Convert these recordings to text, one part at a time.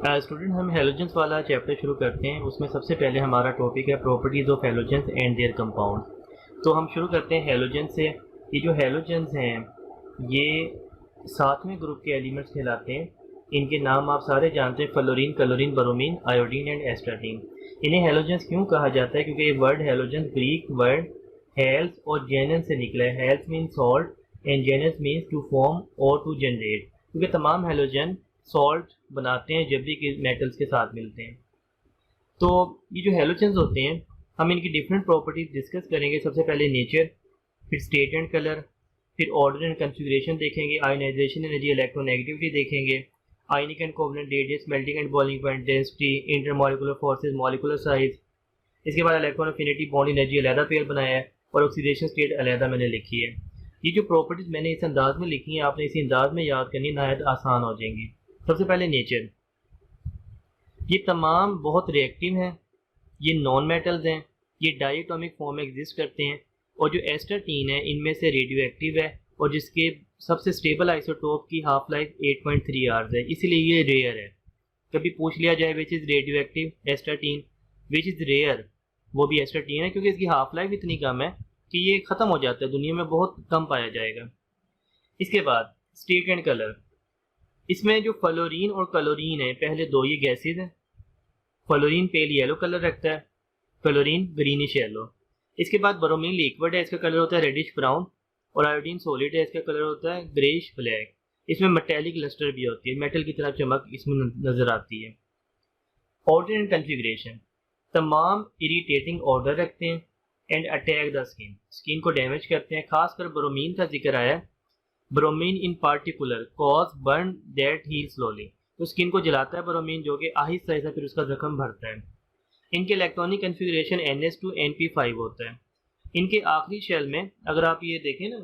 Student हम halogens वाला chapter शुरू करते हैं। उसमें सबसे पहले हमारा टॉपिक है properties of halogens and there compound. तो हम शुरू करते हैं हेलोजेंस से। ये जो हेलोजेंस हैं ये सातवें ग्रुप के एलिमेंट्स कहलाते हैं। इनके नाम आप सारे जानते हैं, fluorine, chlorine, bromine, iodine and astatine. इन्हें हेलोजेंस क्यों कहा जाता है? क्योंकि ये word halogens Greek word hals और जेनेस से निकला है। Hals mean salt and genes means to form और टू जनरेट, क्योंकि तमाम हेलोजन सॉल्ट बनाते हैं जब भी कि मेटल्स के साथ मिलते हैं। तो ये जो हेलोजेंस होते हैं हम इनकी डिफरेंट प्रॉपर्टीज डिस्कस करेंगे। सबसे पहले नेचर, फिर स्टेट एंड कलर, फिर ऑर्डर एंड कॉन्फ़िगरेशन देखेंगे, आयनाइजेशन एनर्जी, इलेक्ट्रोनेगेटिविटी देखेंगे, ionic and covalent radius, melting and boiling point, density, intermolecular forces, molecular size. इसके बाद इलेक्ट्रॉन अफिनिटी, बॉन्ड एनर्जी अलहदा पेयर बनाया है और ऑक्सीडेशन स्टेट अलहदा मैंने लिखी है। ये जो प्रॉपर्टीज मैंने इस अंदाज में लिखी हैं आपने इसी अंदाज में याद करनी, नहायत आसान हो जाएंगी। सबसे पहले नेचर, ये तमाम बहुत रिएक्टिव हैं, ये नॉन मेटल्स हैं, ये डायटोमिक फॉर्म में एग्जिस्ट करते हैं और जो एस्टाटीन है इनमें से रेडियो एक्टिव है और जिसके सबसे स्टेबल आइसोटोप की हाफ लाइफ 8.3 आवर्स है, इसलिए ये रेयर है। कभी पूछ लिया जाए which is radioactive, astatine, which is rare, वो भी एस्टाटीन है, क्योंकि इसकी हाफ लाइफ इतनी कम है कि ये ख़त्म हो जाता है, दुनिया में बहुत कम पाया जाएगा। इसके बाद स्टेट एंड कलर, इसमें जो फ्लोरीन और क्लोरीन है, पहले दो ये गैसेज हैं। फ्लोरीन पेल येलो कलर रखता है, क्लोरीन ग्रीनिश येलो। इसके बाद ब्रोमीन लिक्विड है, इसका कलर होता है रेडिश ब्राउन, और आयोडीन सॉलिड है, इसका कलर होता है ग्रेइश ब्लैक। इसमें मेटेलिक लस्टर भी होती है, मेटल की तरह चमक इसमें नजर आती है। ऑर्डर एंड कॉन्फ़िगरेशन, तमाम इरिटेटिंग ऑर्डर रखते हैं and attack the skin, skin को डैमेज करते हैं। खासकर ब्रोमीन का जिक्र आया, bromine in particular cause burn that heal slowly, तो स्किन को जलाता है ब्रोमीन, जो कि आहिस्ता आहिस्ता फिर उसका जख्म भरता है। इनके इलेक्ट्रॉनिक कन्फिग्रेशन NS2 NP5 होता है। इनके आखिरी शेल में अगर आप ये देखें ना,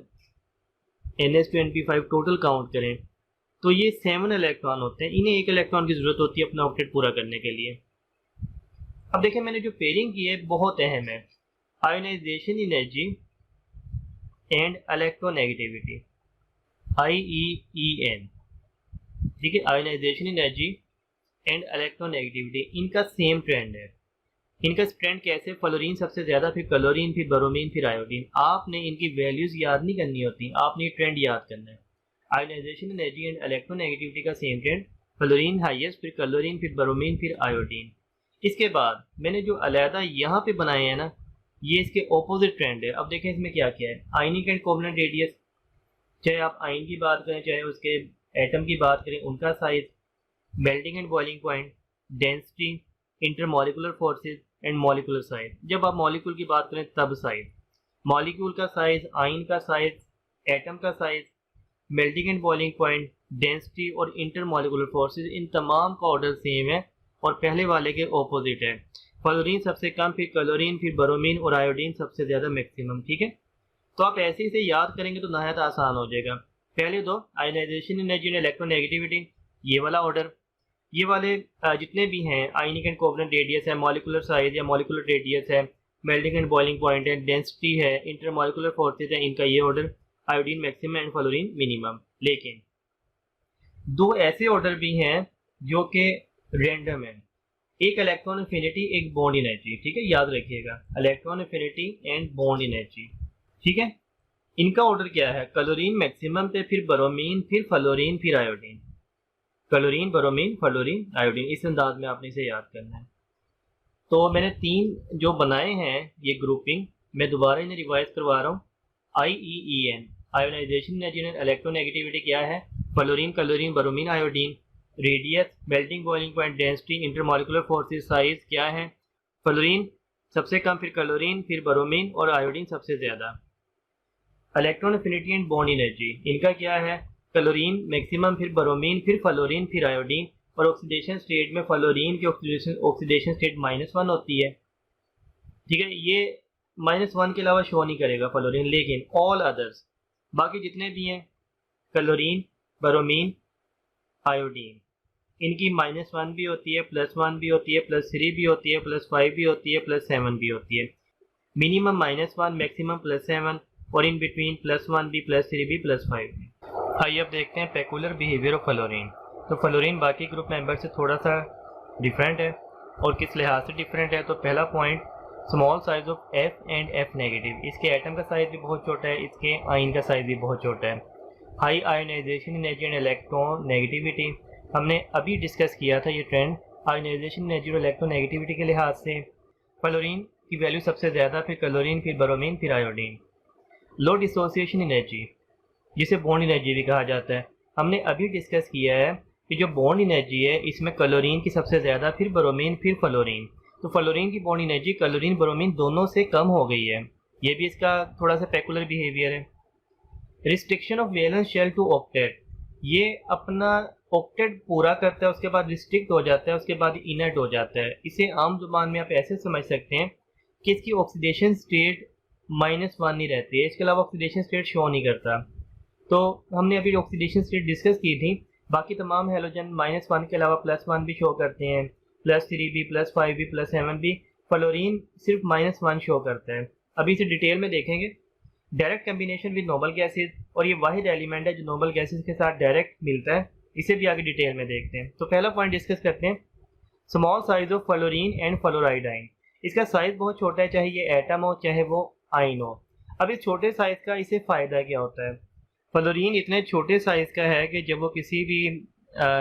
NS2 NP5 टोटल काउंट करें तो ये 7 इलेक्ट्रॉन होते हैं। इन्हें एक इलेक्ट्रॉन की जरूरत होती है अपना ऑक्टेट पूरा करने के लिए। अब देखें मैंने जो पेयरिंग की है बहुत अहम है, ionisation energy and electronegativity, IEEN, ठीक है, आयोनाइजेशन एनर्जी एंड इलेक्ट्रोनेगेटिविटी, इनका सेम ट्रेंड है। इनका ट्रेंड कैसे? फ्लोरीन सबसे ज़्यादा, फिर क्लोरीन, फिर ब्रोमीन, फिर आयोडीन। आपने इनकी वैल्यूज़ याद नहीं करनी होती, आपने ये ट्रेंड याद करना है। आयोनाइजेशन एनर्जी एंड इलेक्ट्रोनेगेटिविटी का सेम ट्रेंड, फ्लोरीन हाईएस्ट, फिर क्लोरीन, फिर ब्रोमीन, फिर आयोडीन। इसके बाद मैंने जो अलहदा यहाँ पे बनाए हैं ना, ये इसके ऑपोजिट ट्रेंड है। अब देखें इसमें क्या क्या है, आयनिक एंड कोवलेंट रेडियस, चाहे आप आयन की बात करें चाहे उसके एटम की बात करें, उनका size, melting and boiling point, density, intermolecular forces and molecular size. जब आप मॉलिक्यूल की बात करें तब साइज, मॉलिक्यूल का साइज, आयन का साइज, एटम का size, melting and boiling point, density और इंटरमॉलिक्यूलर फोर्सेज, इन तमाम का ऑर्डर सेम है और पहले वाले के ऑपोजिट है। फ्लोरीन सबसे कम, फिर क्लोरीन, फिर ब्रोमीन और आयोडीन सबसे ज़्यादा मैक्सिमम। ठीक है, तो आप ऐसे ही से याद करेंगे तो नहायत आसान हो जाएगा। पहले दो, आयोनाइजेशन एनर्जी एंड इलेक्ट्रोनेगेटिविटी, ये वाला ऑर्डर। ये वाले जितने भी हैं, आयनिक एंड कोवलेंट रेडियस है, मॉलिक्यूलर साइज या मॉलिक्यूलर रेडियस है, मेल्टिंग एंड बॉइलिंग पॉइंट है, डेंसिटी है, इंटरमॉलिक्यूलर फोर्सेज है, इनका ये order, iodine maximum and fluorine minimum. लेकिन दो ऐसे ऑर्डर भी हैं जो कि रैंडम है, एक इलेक्ट्रॉन अफिनिटी, एक बॉन्ड एनर्जी। ठीक है, याद रखिएगा, electron affinity and bond energy. ठीक है, इनका ऑर्डर क्या है, क्लोरीन मैक्सिमम पे, फिर ब्रोमीन, फिर फ्लोरीन, फिर iodine. Chlorine, bromine, fluorine, iodine, इस अंदाज में आपने इसे याद करना है। तो मैंने 3 जो बनाए हैं ये ग्रुपिंग, मैं दोबारा इन्हें रिवाइज करवा रहा हूँ। IEEN, ionisation energy and electronegativity क्या है, fluorine, chlorine, bromine, iodine. Radius, melting boiling point, density, intermolecular forces, size क्या है, फ्लोरीन सबसे कम, फिर क्लोरीन, फिर ब्रोमीन और आयोडीन सबसे ज़्यादा। Electron affinity and bond energy, इनका क्या है, क्लोरीन मैक्सिमम, फिर ब्रोमीन, फिर फ्लोरीन, फिर आयोडीन। और ऑक्सीडेशन स्टेट में फ्लोरीन की ऑक्सीडेशन स्टेट -1 होती है। ठीक है, ये -1 के अलावा शो नहीं करेगा फ्लोरीन, लेकिन ऑल अदर्स बाकी जितने भी हैं, क्लोरीन, ब्रोमीन, आयोडीन, इनकी -1 भी होती है, +1 भी होती है, +3 भी होती है, +5 भी होती है, +7 भी होती है। मिनिमम -1, मैक्सिमम +7 और इन बिटवीन +1 भी, +3 भी, +5 भी। आइए अब देखते हैं पेकुलर बिहेवियर ऑफ फ्लोरीन। तो फ्लोरीन बाकी ग्रुप मेंबर से थोड़ा सा डिफरेंट है, और किस लिहाज से डिफरेंट है? तो पहला point, small size of F and F negative. इसके एटम का साइज़ भी बहुत छोटा है, इसके आयन का साइज़ भी बहुत छोटा है। High ionisation energy and electron negativity, हमने अभी डिस्कस किया था ये ट्रेंड आयोनाइजेशन एनर्जी और इलेक्ट्रॉन नेगेटिविटी के लिहाज से। फ्लोरीन की वैल्यू सबसे ज़्यादा, फिर क्लोरीन, फिर ब्रोमीन, फिर आयोडीन। लो डिसोसिएशन एनर्जी, जिसे बॉन्ड एनर्जी भी कहा जाता है, हमने अभी डिस्कस किया है कि जो बॉन्ड एनर्जी है इसमें क्लोरीन की सबसे ज़्यादा, फिर ब्रोमीन, फिर फ्लोरीन। तो फ्लोरीन की बॉन्ड एनर्जी क्लोरीन ब्रोमीन दोनों से कम हो गई है। ये भी इसका थोड़ा सा पेकुलर बिहेवियर है। Restriction of valence shell to octet, ये अपना ऑक्टेट पूरा करता है, उसके बाद रिस्ट्रिक्ट हो जाता है, उसके बाद इनर्ट हो जाता है। इसे आम जुबान में आप ऐसे समझ सकते हैं कि इसकी ऑक्सीडेशन स्टेट -1 नहीं रहती है, इसके अलावा ऑक्सीडेशन स्टेट शो नहीं करता। तो हमने अभी ऑक्सीडेशन स्टेट डिस्कस की थी, बाकी तमाम हैलोजन -1 के अलावा +1 भी शो करते हैं, +3 भी, +5 भी, +7 भी। फ्लोरीन सिर्फ -1 शो करता है। अभी इसे डिटेल में देखेंगे। Direct combination with noble gases, और ये वाहिद एलिमेंट है जो नोबल गैसेज के साथ डायरेक्ट मिलता है, इसे भी आगे डिटेल में देखते हैं। तो पहला पॉइंट डिस्कस करते हैं, small size of fluorine and fluoride ion. इसका साइज बहुत छोटा है, चाहे ये एटम हो चाहे वो आयन हो। अब इस छोटे साइज का इसे फ़ायदा क्या होता है? फ्लोरीन इतने छोटे साइज का है कि जब वो किसी भी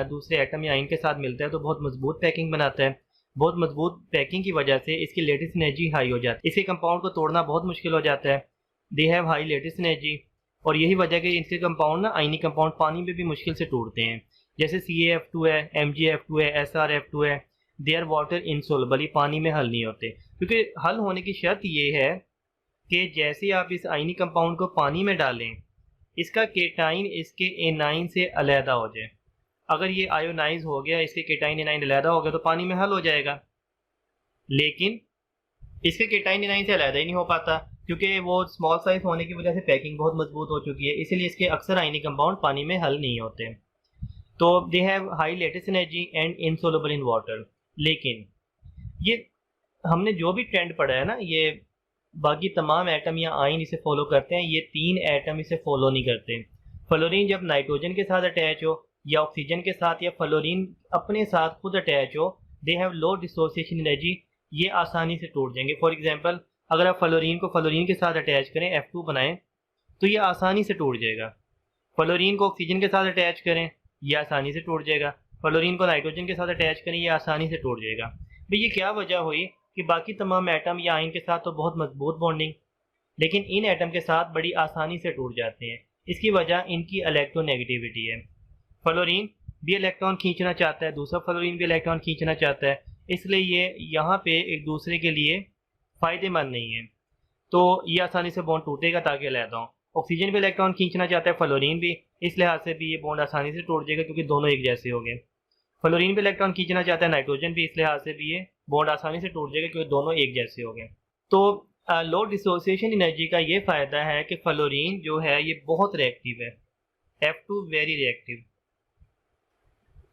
दूसरे एटम या आयन के साथ मिलता है तो बहुत मजबूत पैकिंग बनाता है। बहुत मजबूत पैकिंग की वजह से इसकी लेटेस्ट एनर्जी हाई हो जाती है, इसके कंपाउंड को तोड़ना बहुत मुश्किल हो जाता है। They have high latest energy, और यही वजह कि इनके कंपाउंड ना आयनी कंपाउंड पानी में भी मुश्किल से टूटते हैं। जैसे CaF2 है, MgF2 है, SrF2 है, दे आर वाटर इनसोल्युबल, पानी में हल नहीं होते। क्योंकि हल होने की शर्त ये है कि जैसे आप इस आयनी कंपाउंड को पानी में डालें, इसका केटाइन इसके एनाइन से अलहदा हो जाए। अगर ये आयोनाइज हो गया, इसके केटाइन एनाइन अलहदा हो गया, तो पानी में हल हो जाएगा। लेकिन इसके केटाइन एनाइन से अलहदा ही नहीं हो पाता, क्योंकि वो स्मॉल साइज होने की वजह से पैकिंग बहुत मजबूत हो चुकी है, इसलिए इसके अक्सर आयनी कंपाउंड पानी में हल नहीं होते। तो they have high latest energy and insoluble in water. लेकिन ये हमने जो भी ट्रेंड पढ़ा है ना, ये बाकी तमाम एटम या आयन इसे फॉलो करते हैं, ये 3 एटम इसे फॉलो नहीं करते। फ्लोरीन जब नाइट्रोजन के साथ अटैच हो या ऑक्सीजन के साथ, या फ्लोरीन अपने साथ खुद अटैच हो, they have low dissociation energy, ये आसानी से टूट जाएंगे। फॉर एग्जांपल, अगर आप फ्लोरीन को फ्लोरीन के साथ अटैच करें, F2 बनाएं, तो ये आसानी से टूट जाएगा। फ्लोरीन को ऑक्सीजन के साथ अटैच करें, ये आसानी से टूट जाएगा। फ्लोरीन को नाइट्रोजन के साथ अटैच करें, ये आसानी से टूट जाएगा। भाई ये क्या वजह हुई कि बाकी तमाम एटम या आयन के साथ तो बहुत मजबूत बॉन्डिंग, लेकिन इन एटम के साथ बड़ी आसानी से टूट जाते हैं। इसकी वजह इनकी इलेक्ट्रोनेगेटिविटी है। फ्लोरीन भी इलेक्ट्रॉन खींचना चाहता है, दूसरा फ्लोरीन भी इलेक्ट्रॉन खींचना चाहता है, इसलिए ये यहाँ पे एक दूसरे के लिए फ़ायदेमंद नहीं है। तो ये आसानी से बॉन्ड टूटेगा ताकि अलहदा हो। ऑक्सीजन भी इलेक्ट्रॉन खींचना चाहता है, फ्लोरीन भी, इस लिहाज से भी ये बॉन्ड आसानी से टूट जाएगा क्योंकि दोनों एक जैसे हो गए। फ्लोरीन भी इलेक्ट्रॉन खींचना चाहता है, नाइट्रोजन भी, इस लिहाज से भी ये बॉन्ड आसानी से टूट जाएगा क्योंकि दोनों एक जैसे हो गए। तो लो डिसोसिएशन एनर्जी का ये फ़ायदा है कि फ्लोरीन जो है ये बहुत रिएक्टिव है, F2 वेरी रिएक्टिव,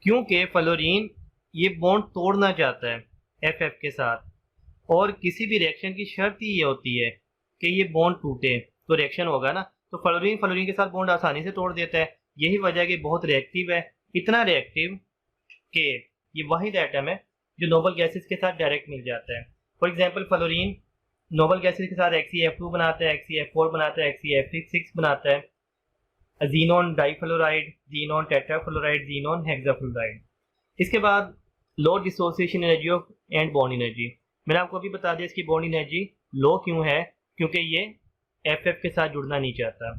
क्योंकि फ्लोरीन ये बॉन्ड तोड़ना चाहता है FF के साथ, और किसी भी रिएक्शन की शर्त ही ये होती है कि ये बॉन्ड टूटे तो रिएक्शन होगा ना। तो फ्लोरीन फ्लोरीन के साथ बॉन्ड आसानी से तोड़ देता है, यही वजह है कि बहुत रिएक्टिव है, इतना रिएक्टिव कि ये वाहिद एटम है जो नोबल गैसेस के साथ डायरेक्ट मिल जाता है। For example, fluorine noble gases के साथ XeF2 बनाता है, XeF4 बनाता है, XeF6 बनाता है, xenon difluoride, xenon tetrafluoride, xenon hexafluoride. इसके बाद low dissociation energy of and bond energy, मैंने आपको अभी बता दिया इसकी बॉन्ड एनर्जी लो क्यों है, क्योंकि ये FF के साथ जुड़ना नहीं चाहता।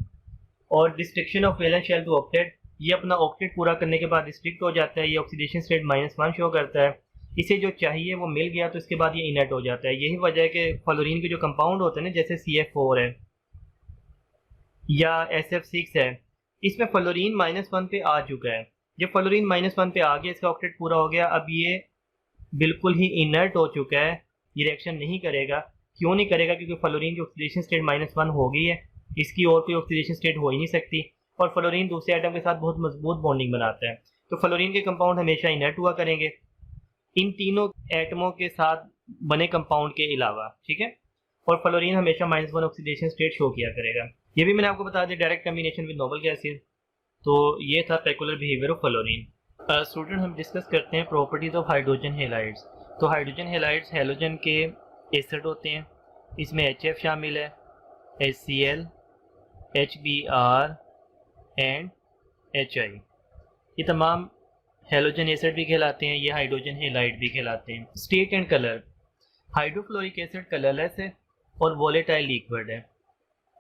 और restriction of valence shell to octet, ये अपना ऑक्टेट पूरा करने के बाद रिस्ट्रिक्ट हो जाता है, ये ऑक्सीडेशन स्टेट -1 शो करता है, इसे जो चाहिए वो मिल गया तो इसके बाद ये इनर्ट हो जाता है। यही वजह है कि फ्लोरीन के जो कंपाउंड होते हैं ना, जैसे CF4 है या SF6 है, इसमें फ्लोरीन -1 पे आ चुका है। जब फ्लोरीन -1 पे आ गया, इसका ऑक्टेट पूरा हो गया, अब ये बिल्कुल ही इनर्ट हो चुका है, ये रिएक्शन नहीं करेगा। क्यों नहीं करेगा? क्योंकि फ्लोरीन की ऑक्सीडेशन स्टेट -1 हो गई है, इसकी और कोई ऑक्सीडेशन स्टेट हो ही नहीं सकती, और फ्लोरीन दूसरे एटम के साथ बहुत मजबूत बॉन्डिंग बनाता है। तो फ्लोरीन के कंपाउंड हमेशा इनर्ट हुआ करेंगे इन तीनों एटमों के साथ बने कंपाउंड के अलावा, ठीक है। और फ्लोरीन हमेशा -1 ऑक्सीडेशन स्टेट शो किया करेगा। ये भी मैंने आपको बता दिया, direct combination with noble gases. तो ये था peculiar behaviour of fluorine. Student हम डिस्कस करते हैं प्रॉपर्टीज़ ऑफ हाइड्रोजन हेलाइड्स। तो हाइड्रोजन हेलाइड्स हैलोजन के एसिड होते हैं। इसमें HF शामिल है, HCl, HBr एंड HI। ये तमाम हैलोजन एसिड भी कहलाते हैं, ये हाइड्रोजन हेलाइड भी कहलाते हैं। State and colour, hydrofluoric acid colourless है और वोलेटाइल लिक्विड है,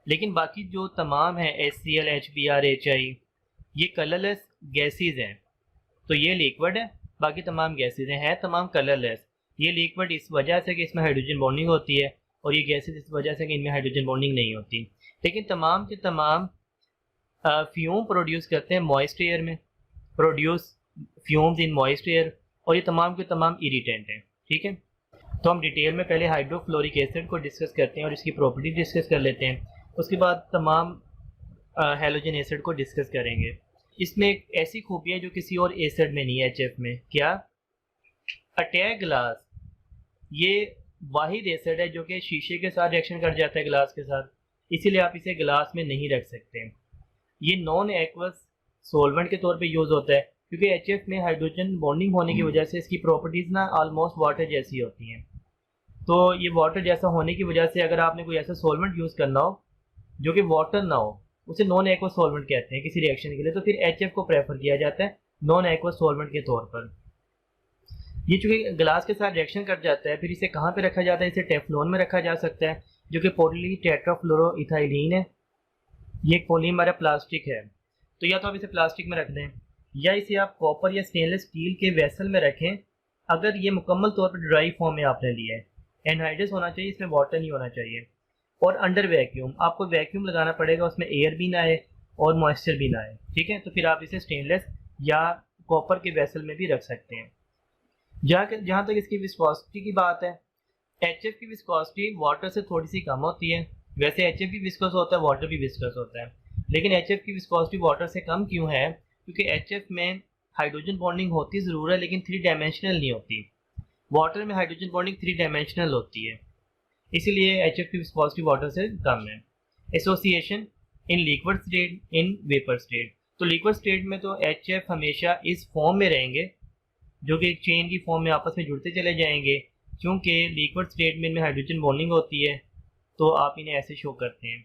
लेकिन बाकी जो तमाम है HCl, HBr, HI ये कलरलेस गैसेज हैं। तो ये लिक्विड है, बाकी तमाम गैसेज हैं तमाम कलरलेस। ये लिक्विड इस वजह से कि इसमें हाइड्रोजन बॉन्डिंग होती है, और ये गैसेज इस वजह से कि इनमें हाइड्रोजन बॉन्डिंग नहीं होती। लेकिन तमाम के तमाम फ्यूम प्रोड्यूस करते हैं मॉइस्ट एयर में, produce fumes in moist air, और ये तमाम के तमाम इरिटेंट हैं। ठीक है, तो हम डिटेल में पहले हाइड्रोफ्लोरिक एसिड को डिस्कस करते हैं और इसकी प्रॉपर्टी डिस्कस कर लेते हैं। उसके बाद तमाम हैलोजन एसिड को डिस्कस करेंगे। इसमें एक ऐसी खूबी है जो किसी और एसिड में नहीं है, HF में। क्या? अटैक ग्लास, ये वाहिद एसिड है जो कि शीशे के साथ रिएक्शन कर जाता है ग्लास के साथ, इसीलिए आप इसे ग्लास में नहीं रख सकते। ये नॉन एक्वस सॉल्वेंट के तौर पे यूज़ होता है, क्योंकि HF में हाइड्रोजन बॉन्डिंग होने की वजह से इसकी प्रॉपर्टीज़ ना ऑलमोस्ट वाटर जैसी होती हैं। तो ये वाटर जैसा होने की वजह से अगर आपने कोई ऐसा सॉल्वेंट यूज़ करना हो जो कि वाटर ना हो, उसे नॉन एक्वस सॉल्वेंट कहते हैं किसी रिएक्शन के लिए, तो फिर HF को प्रेफर किया जाता है नॉन एक्वस सॉल्वेंट के तौर पर। ये चूँकि ग्लास के साथ रिएक्शन कर जाता है, फिर इसे कहाँ पे रखा जाता है? इसे टेफ्लॉन में रखा जा सकता है, जो कि पॉली टेट्राफ्लोरोइथाइलीन है। ये एक पॉलीमर प्लास्टिक है, तो या तो आप इसे प्लास्टिक में रख दें, या इसे आप कॉपर या स्टेनलेस स्टील के वेसल में रखें, अगर ये मुकम्मल तौर पर ड्राई फॉर्म में आपने लिया है। एनहाइड्रस होना चाहिए, इसमें वाटर नहीं होना चाहिए। और अंडर वैक्यूम, आपको वैक्यूम लगाना पड़ेगा, उसमें एयर भी ना आए और मॉइस्चर भी ना आए। ठीक है, तो फिर आप इसे स्टेनलेस या कॉपर के वेसल में भी रख सकते हैं। जहाँ तक इसकी विस्कोसिटी की बात है, HF की विस्कोसिटी वाटर से थोड़ी सी कम होती है। वैसे HF भी विस्कस होता है, वाटर भी विस्कस होता है, लेकिन HF की विस्कोसिटी वाटर से कम क्यों है? क्योंकि HF में हाइड्रोजन बॉन्डिंग होती ज़रूर है, लेकिन 3 डायमेंशनल नहीं होती। वाटर में हाइड्रोजन बॉन्डिंग 3 डायमेंशनल होती है, इसीलिए HF की विस्कोसिटी वाटर से कम है। Association in liquid state, in vapour state, तो लिक्विड स्टेट में तो HF हमेशा इस फॉर्म में रहेंगे जो कि एक चेन की फॉर्म में आपस में जुड़ते चले जाएंगे। क्योंकि लिक्विड स्टेट में इनमें हाइड्रोजन बॉन्डिंग होती है, तो आप इन्हें ऐसे शो करते हैं।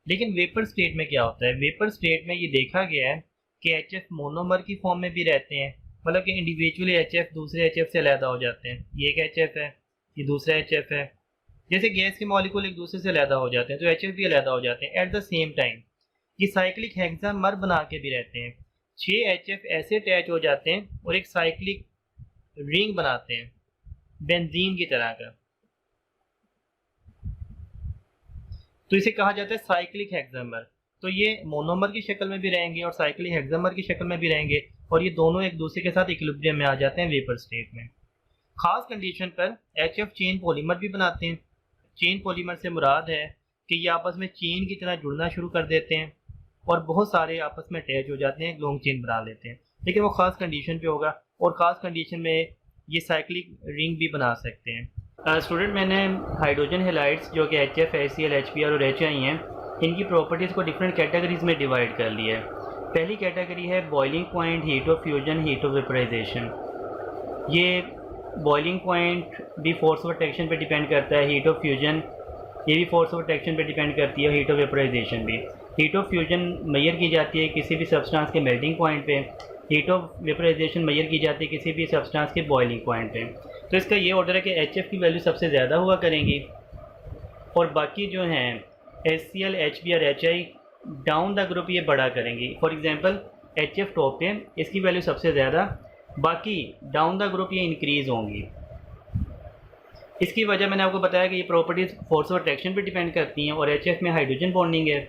लेकिन वेपर स्टेट में क्या होता है? वेपर स्टेट में ये देखा गया है कि HF मोनोमर की फॉर्म में भी रहते हैं, मतलब कि इंडिविजुअली HF दूसरे HF से अलग हो जाते हैं। ये एक HF है, ये दूसरा HF है। जैसे गैस के मॉलिक्यूल एक दूसरे से अलग हो जाते हैं, तो HF भी अलग हो जाते हैं। एट द सेम टाइम ये साइक्लिक हेक्सामर बना के भी रहते हैं। 6 HF ऐसे अटैच हो जाते हैं और एक साइक्लिक रिंग बनाते हैं, बेंजीन की तरह का। तो इसे कहा जाता है साइक्लिक हेक्सामर। तो ये मोनोमर की शक्ल में भी रहेंगे और साइक्लिक हेक्सामर की शक्ल में भी रहेंगे, और ये दोनों एक दूसरे के साथ इक्विलिब्रियम में आ जाते हैं वेपर स्टेट में। खास कंडीशन पर HF चेन पॉलीमर भी बनाते हैं। चेन पॉलीमर से मुराद है कि ये आपस में चेन की तरह जुड़ना शुरू कर देते हैं और बहुत सारे आपस में अटैच हो जाते हैं, लॉन्ग चेन बना लेते हैं। लेकिन वो ख़ास कंडीशन पे होगा, और ख़ास कंडीशन में ये साइक्लिक रिंग भी बना सकते हैं। स्टूडेंट, मैंने हाइड्रोजन हेलाइड्स जो कि HF, HCl, HBr और HI हैं, इनकी प्रॉपर्टीज़ को डिफरेंट कैटेगरीज में डिवाइड कर लिया है। पहली कैटेगरी है boiling point, heat of fusion, heat of vaporisation. ये बॉइलिंग पॉइंट भी फोर्स ऑफ अट्रैक्शन पे डिपेंड करता है, हीट ऑफ फ्यूजन ये भी फोर्स ऑफ अट्रैक्शन पे डिपेंड करती है, हीट ऑफ वेपराइजेशन भी। हीट ऑफ फ्यूजन मेजर की जाती है किसी भी सब्सटेंस के मेल्टिंग पॉइंट पे, हीट ऑफ वेपराइजेशन मेजर की जाती है किसी भी सब्सटेंस के बॉइलिंग पॉइंट पे। तो इसका ये ऑर्डर है कि HF की वैल्यू सबसे ज़्यादा हुआ करेंगी, और बाकी जो हैं HCl, HBr, HI down the group ये बढ़ा करेंगी। फॉर एग्जांपल HF टॉप पे, इसकी वैल्यू सबसे ज़्यादा, बाकी डाउन द ग्रुप ये इंक्रीज़ होंगी। इसकी वजह मैंने आपको बताया कि ये प्रॉपर्टीज़ फोर्स ऑफ अट्रैक्शन पे डिपेंड करती हैं, और HF में हाइड्रोजन बॉन्डिंग है,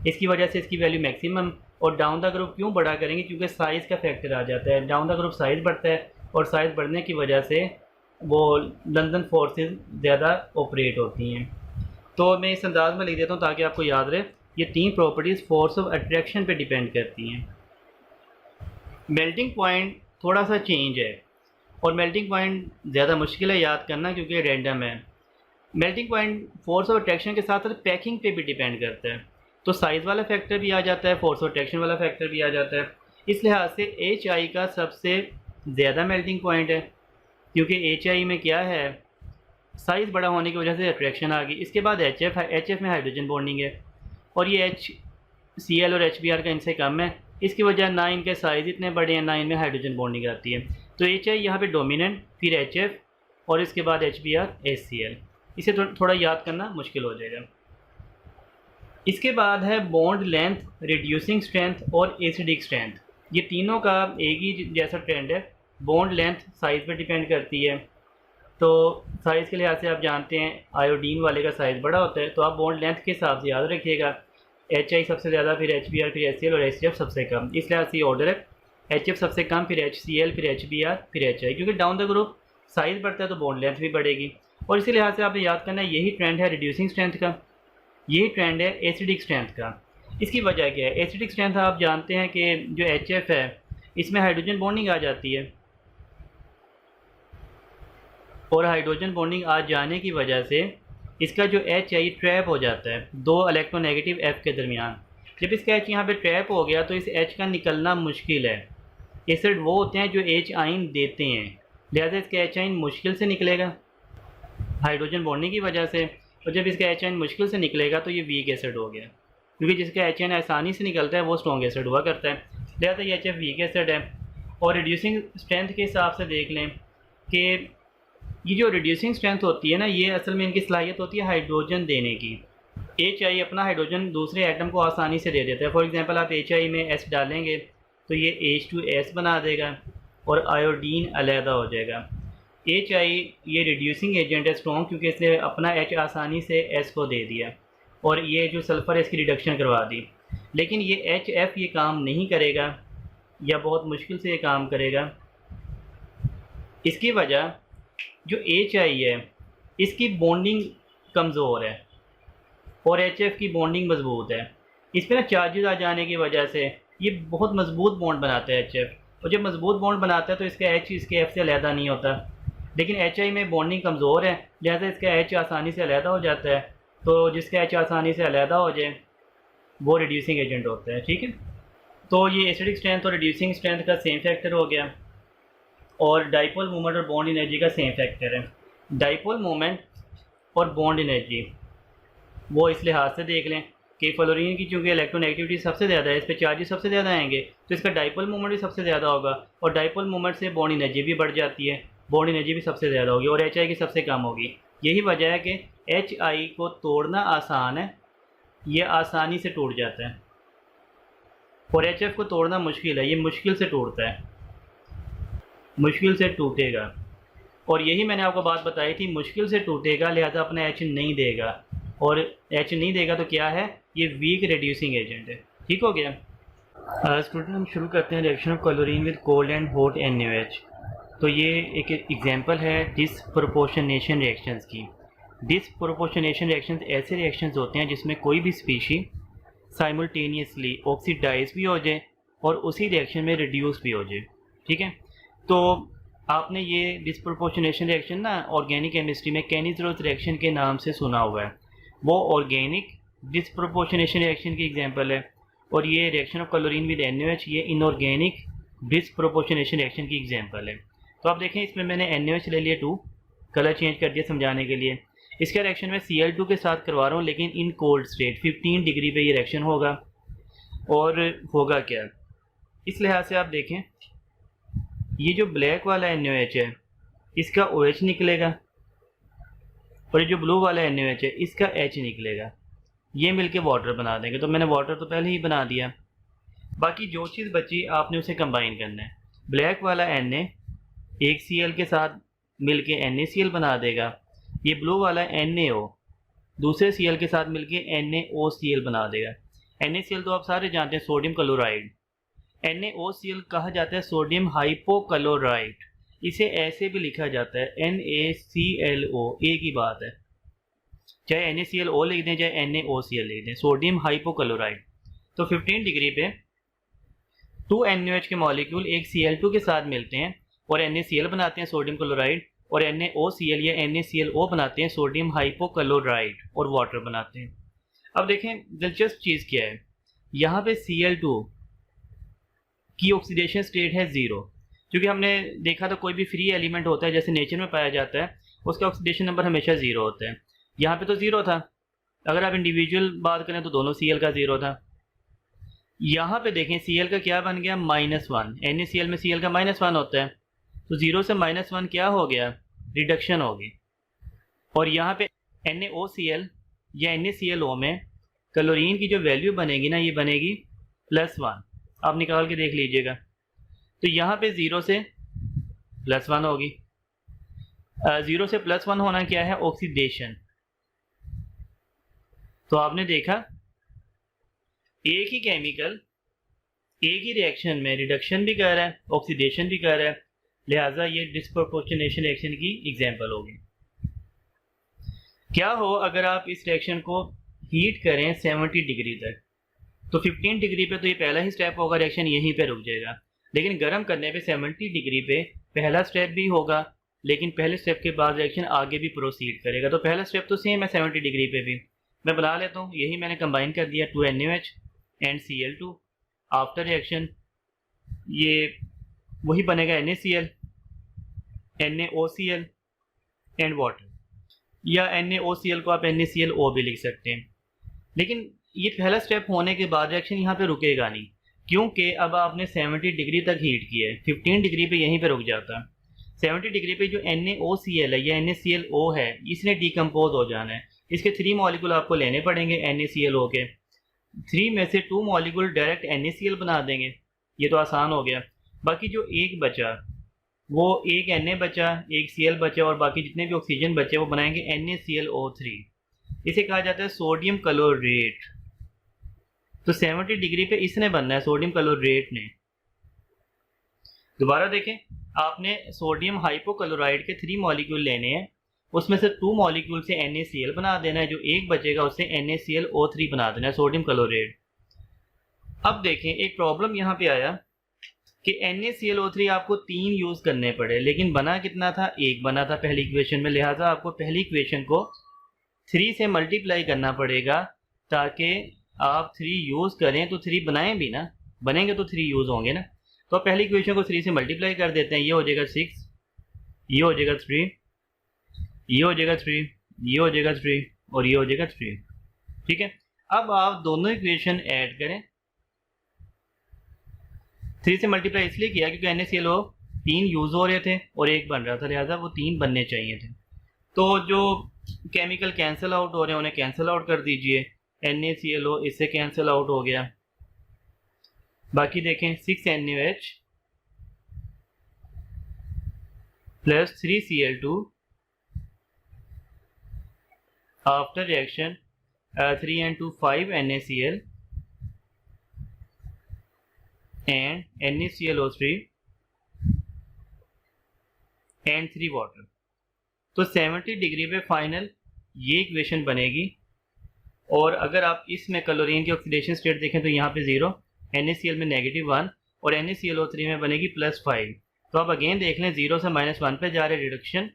इसकी वजह से इसकी वैल्यू मैक्सिमम। और डाउन द ग्रुप क्यों बढ़ा करेंगे? क्योंकि साइज़ का फैक्टर आ जाता है। डाउन द ग्रुप साइज़ बढ़ता है, और साइज़ बढ़ने की वजह से वो लंदन फोर्सेस ज़्यादा ऑपरेट होती हैं। तो मैं इस अंदाज में लिख देता हूँ ताकि आपको याद रहे। ये 3 प्रॉपर्टीज़ फोर्स ऑफ अट्रैक्शन पे डिपेंड करती हैं। मेल्टिंग पॉइंट थोड़ा सा चेंज है, और मेल्टिंग पॉइंट ज़्यादा मुश्किल है याद करना क्योंकि रैंडम है। Melting point force of attraction के साथ साथ पैकिंग पे भी डिपेंड करता है। तो साइज़ वाला फैक्टर भी आ जाता है, फोर्स ऑफ अट्रैक्शन वाला फैक्टर भी आ जाता है। इस लिहाज से एच आई का सबसे ज़्यादा मेल्टिंग पॉइंट है, क्योंकि एच आई में क्या है, साइज़ बड़ा होने की वजह से अट्रैक्शन आ गई। इसके बाद एच एफ में हाइड्रोजन बॉन्डिंग है, और ये एच सी एल और एच बी आर का इनसे कम है। इसकी वजह ना इनके साइज़ इतने बड़े हैं, ना इनमें हाइड्रोजन बॉन्डिंग आती है। तो एच आई यहाँ पर डोमिनेंट, फिर एच एफ, और इसके बाद H B R, H C L. इसे थोड़ा याद करना मुश्किल हो जाएगा। इसके बाद है बॉन्ड लेंथ, रिड्यूसिंग स्ट्रेंथ और एसिडिक स्ट्रेंथ। ये तीनों का एक ही जैसा ट्रेंड है। बॉन्ड लेंथ साइज़ पर डिपेंड करती है, तो साइज़ के लिहाज से आप जानते हैं आयोडीन वाले का साइज़ बड़ा होता है, तो आप बॉन्ड लेंथ के हिसाब से याद रखिएगा। एच आई सबसे ज़्यादा, फिर एच बी आर, फिर एच सी एल, और एच सी एफ सबसे कम। इस लिहाज से ये ऑर्डर है, एच एफ सबसे कम, फिर एच सी एल, फिर एच बी आर, फिर एच आई। क्योंकि डाउन द ग्रुप साइज़ बढ़ता है तो बॉन्ड लेंथ भी बढ़ेगी। और इसी लिहाज से आपने याद करना है, यही ट्रेंड है रिड्यूसिंग स्ट्रेंथ का, यही ट्रेंड है एसिडिक स्ट्रेंथ का। इसकी वजह क्या है? एसिडिक स्ट्रेंथ आप जानते हैं कि जो एच एफ है इसमें हाइड्रोजन बॉन्डिंग आ जाती है, और हाइड्रोजन बॉन्डिंग आ जाने की वजह से इसका जो एच आई ट्रैप हो जाता है दो इलेक्ट्रोनेगेटिव एफ के दरमियान। जब इसका एच यहाँ पे ट्रैप हो गया तो इस एच का निकलना मुश्किल है। एसिड वो होते हैं जो एच आइन देते हैं, लिहाजा इसका एच आइन मुश्किल से निकलेगा हाइड्रोजन बॉन्डिंग की वजह से। और जब इसका एच आइन मुश्किल से निकलेगा तो ये वीक एसिड हो गया, क्योंकि जिसका एच आइन आसानी से निकलता है वो स्ट्रॉन्ग एसिड हुआ करता है, लिहाजा ये एच एफ वीक एसिड है। और रिड्यूसिंग स्ट्रेंथ के हिसाब से देख लें कि ये जो रिड्यूसिंग स्ट्रेंथ होती है ना, ये असल में इनकी सलाहियत होती है हाइड्रोजन देने की। एच आई अपना हाइड्रोजन दूसरे एटम को आसानी से दे देता है। फॉर एग्जांपल आप एच आई में एस डालेंगे तो ये H2S बना देगा और आयोडीन अलहदा हो जाएगा। एच आई ये रिड्यूसिंग एजेंट है स्ट्रॉन्ग, क्योंकि इसने अपना H आसानी से S को दे दिया और ये जो सल्फ़र है इसकी रिडक्शन करवा दी। लेकिन ये HF ये काम नहीं करेगा, या बहुत मुश्किल से ये काम करेगा। इसकी वजह जो एच आई है इसकी बॉन्डिंग कमज़ोर है और एच एफ की बॉन्डिंग मजबूत है। इस पर ना चार्जेस आ जाने की वजह से ये बहुत मजबूत बॉन्ड बनाता है एच एफ, और जब मजबूत बॉन्ड बनाता है तो इसका एच इसके एफ से अलहदा नहीं होता। लेकिन एच आई में बॉन्डिंग कमज़ोर है, लिहाजा इसका एच आसानी से अलहदा हो जाता है। तो जिसका एच आसानी से अलहदा हो जाए वो रिड्यूसिंग एजेंट होता है। ठीक है, तो ये एसिडिक स्ट्रेंथ और रिड्यूसिंग स्ट्रेंथ का सेम फैक्टर हो गया, और डाइपोल मोमेंट और बॉन्ड एनर्जी का सेम फैक्टर है। डाइपोल मोमेंट और बॉन्ड एनर्जी वो इस लिहाज से देख लें कि फ्लोरीन की चूँकि इलेक्ट्रोनेगेटिविटी सबसे ज़्यादा है, इस पर चार्जेस सबसे ज़्यादा आएंगे, तो इसका डाइपोल मोमेंट भी सबसे ज़्यादा होगा, और डाइपोल मोमेंट से बॉन्ड एनर्जी भी बढ़ जाती है, बॉन्ड एनर्जी भी सबसे ज़्यादा होगी, और एच आई की सबसे कम होगी। यही वजह है कि एच आई को तोड़ना आसान है, ये आसानी से टूट जाता है, और एच एफ को तोड़ना मुश्किल है, ये मुश्किल से टूटता है, मुश्किल से टूटेगा। और यही मैंने आपको बात बताई थी, मुश्किल से टूटेगा, लिहाजा अपना एच नहीं देगा, और एच नहीं देगा तो क्या है, ये वीक रिड्यूसिंग एजेंट है। ठीक हो गया। स्टूडेंट हम शुरू करते हैं reaction of chlorine with cold and hot NaOH। तो ये एक एग्जांपल है डिसप्रोपोर्शनेशन रिएक्शंस की। डिसप्रोपोर्शनेशन रिएक्शंस ऐसे रिएक्शंस होते हैं जिसमें कोई भी स्पीशी साइमल्टेनियसली ऑक्सीडाइज भी हो जाए और उसी रिएक्शन में रिड्यूस भी हो जाए। ठीक है, तो आपने ये डिसप्रोपोर्शनेशन रिएक्शन ना ऑर्गेनिक केमिस्ट्री में कैनिज़रोथ रिएक्शन के नाम से सुना हुआ है। वो ऑर्गेनिक डिसप्रोपोर्शनेशन रिएक्शन की एग्जांपल है, और ये reaction of chlorine with NaOH ये इनऑर्गेनिक डिसप्रोपोर्शनेशन रिएक्शन की एग्जांपल है। तो आप देखें इसमें मैंने NaOH ले लिया 2, कलर चेंज कर दिया समझाने के लिए। इसका रिएक्शन मैं Cl2 के साथ करवा रहा हूँ, लेकिन इन कोल्ड स्टेट 15 डिग्री पे ये रिएक्शन होगा। और होगा क्या, इस लिहाज से आप देखें, ये जो ब्लैक वाला NaOH है इसका OH निकलेगा, और ये जो ब्लू वाला NaOH है इसका H निकलेगा, ये मिलके वाटर बना देंगे। तो मैंने वाटर तो पहले ही बना दिया, बाकी जो चीज़ बची आपने उसे कंबाइन करना है। ब्लैक वाला Na एक Cl के साथ मिलके NaCl बना देगा, ये ब्लू वाला NaO दूसरे Cl के साथ मिलके NaOCl बना देगा। NaCl तो आप सारे जानते हैं सोडियम क्लोराइड, NaOCl कहा जाता है सोडियम हाइपोक्लोराइड, इसे ऐसे भी लिखा जाता है NaClO, एक ही बात है, चाहे NaClO लिख दें चाहे NaOCl लिख दें, सोडियम हाइपोक्लोराइड। तो 15 डिग्री पे 2 NaOH के मॉलिक्यूल एक Cl2 के साथ मिलते हैं और NaCl बनाते हैं सोडियम क्लोराइड, और NaOCl या NaClO बनाते हैं सोडियम हाइपोक्लोराइड और वाटर बनाते हैं। अब देखें दिलचस्प चीज़ क्या है, यहाँ पे Cl2 की ऑक्सीडेशन स्टेट है ज़ीरो, क्योंकि हमने देखा था कोई भी फ्री एलिमेंट होता है जैसे नेचर में पाया जाता है उसका ऑक्सीडेशन नंबर हमेशा ज़ीरो होता है। यहाँ पे तो ज़ीरो था, अगर आप इंडिविजुअल बात करें तो दोनों Cl का ज़ीरो था। यहाँ पे देखें Cl का क्या बन गया -1, NaCl में Cl का -1 होता है, तो ज़ीरो से -1 क्या हो गया, रिडक्शन हो गई। और यहाँ पे NaOCl या NaClO में क्लोरीन की जो वैल्यू बनेगी ना, ये बनेगी +1, आप निकाल के देख लीजिएगा। तो यहाँ पे ज़ीरो से +1 होगी। ज़ीरो से +1 होना क्या है, ऑक्सीडेशन। तो आपने देखा एक ही केमिकल एक ही रिएक्शन में रिडक्शन भी कर रहा है, ऑक्सीडेशन भी कर रहा है, लिहाजा ये डिस्प्रोपोर्शनेशन रिएक्शन की एग्जांपल होगी। क्या हो अगर आप इस रिएक्शन को हीट करें 70 डिग्री तक, तो 15 डिग्री पे तो ये पहला ही स्टेप होगा, रिएक्शन यहीं पे रुक जाएगा। लेकिन गर्म करने पे 70 डिग्री पे पहला स्टेप भी होगा, लेकिन पहले स्टेप के बाद रिएक्शन आगे भी प्रोसीड करेगा। तो पहला स्टेप तो सेम है 70 डिग्री पे भी, मैं बना लेता हूँ, यही मैंने कंबाइन कर दिया 2NaOH and Cl2। After reaction ये वही बनेगा NaCl, NaOCl एंड वाटर, या NaOCl को आप NaClO भी लिख सकते हैं। लेकिन ये पहला स्टेप होने के बाद रिएक्शन यहाँ पे रुकेगा नहीं, क्योंकि अब आपने 70 डिग्री तक हीट किया है, 15 डिग्री पे यहीं पे रुक जाता है। 70 डिग्री पे जो NaOCl है या NaClO है, इसने डिकम्पोज हो जाना है। इसके 3 मॉलिक्यूल आपको लेने पड़ेंगे NaClO के, 3 में से 2 मॉलिक्यूल डायरेक्ट NaCl बना देंगे, ये तो आसान हो गया। बाकी जो एक बचा वो एक Na बचा, एक Cl बचा, और बाकी जितने भी ऑक्सीजन बचे वो बनाएंगे NaClO3। इसे कहा जाता है सोडियम क्लोरेट। तो 70 डिग्री पे इसने बनना है, सोडियम क्लोरेट ने। दोबारा देखें, आपने सोडियम हाइपोक्लोराइड के 3 मॉलिक्यूल लेने हैं, उसमें से 2 मॉलिक्यूल से NaCl बना देना है, जो एक बचेगा उससे NaClO3 बना देना है, सोडियम क्लोराइड। अब देखें एक प्रॉब्लम यहाँ पे आया कि NaClO3 आपको 3 यूज़ करने पड़े, लेकिन बना कितना था, एक बना था पहली इक्वेशन में, लिहाजा आपको पहली इक्वेशन को 3 से मल्टीप्लाई करना पड़ेगा ताकि आप 3 यूज़ करें तो 3 बनाएं भी ना, बनेंगे तो 3 यूज़ होंगे ना। तो पहली इक्वेशन को 3 से मल्टीप्लाई कर देते हैं, ये हो जाएगा 6, ये हो जाएगा 3, ये हो जाएगा 3, ये हो जाएगा 3 और ये हो जाएगा 3। ठीक है, अब आप दोनों इक्वेशन ऐड करें। 3 से मल्टीप्लाई इसलिए किया क्योंकि NaClO 3 यूज़ हो रहे थे और एक बन रहा था, लिहाजा वो 3 बनने चाहिए थे। तो जो केमिकल कैंसिल आउट हो रहे हैं उन्हें कैंसिल आउट कर दीजिए, NaClO इससे कैंसिल आउट हो गया। बाकी देखें 6NaOH plus 3Cl2 after reaction 3 and 2 5 NaCl and NaClO3 and 3 water. तो 70 डिग्री पे फाइनल ये इक्वेशन बनेगी। और अगर आप इसमें क्लोरीन की ऑक्सीडेशन स्टेट देखें तो यहाँ पे 0, NaCl में -1 और NaClO3 में बनेगी +5। तो आप अगेन देख लें, 0 से -1 पे जा रहा है रिडक्शन